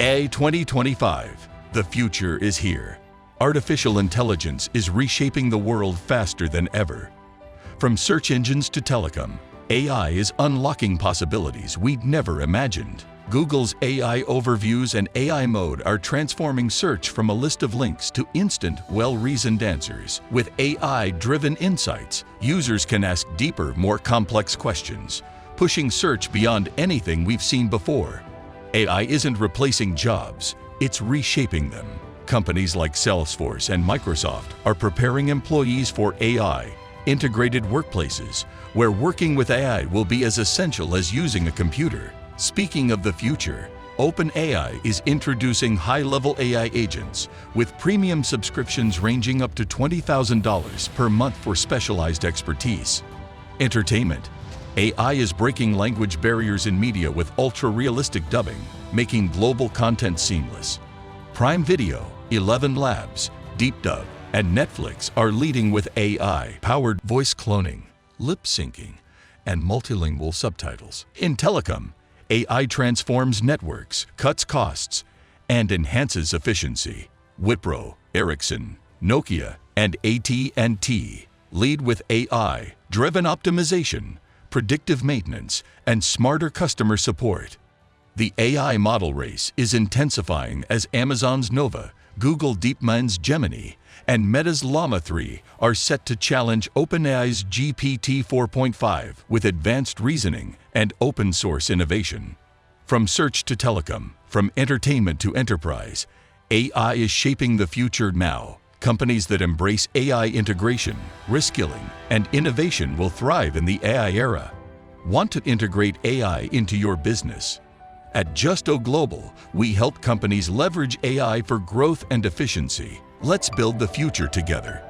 OpenAI 2025. The future is here. Artificial intelligence is reshaping the world faster than ever. From search engines to telecom, AI is unlocking possibilities we'd never imagined. Google's AI overviews and AI mode are transforming search from a list of links to instant, well-reasoned answers. With AI-driven insights, users can ask deeper, more complex questions, pushing search beyond anything we've seen before. AI isn't replacing jobs, it's reshaping them. Companies like Salesforce and Microsoft are preparing employees for AI-integrated workplaces, where working with AI will be as essential as using a computer. Speaking of the future, OpenAI is introducing high-level AI agents with premium subscriptions ranging up to $20,000 per month for specialized expertise. Entertainment. AI is breaking language barriers in media with ultra-realistic dubbing, making global content seamless. Prime Video, 11 Labs, DeepDub, and Netflix are leading with AI-powered voice cloning, lip syncing, and multilingual subtitles. In telecom, AI transforms networks, cuts costs, and enhances efficiency. Wipro, Ericsson, Nokia, and AT&T lead with AI-driven optimization, predictive maintenance, and smarter customer support. The AI model race is intensifying as Amazon's Nova, Google DeepMind's Gemini, and Meta's Llama 3 are set to challenge OpenAI's GPT 4.5 with advanced reasoning and open-source innovation. From search to telecom, from entertainment to enterprise, AI is shaping the future now. Companies that embrace AI integration, reskilling, and innovation will thrive in the AI era. Want to integrate AI into your business? At Justo Global, we help companies leverage AI for growth and efficiency. Let's build the future together.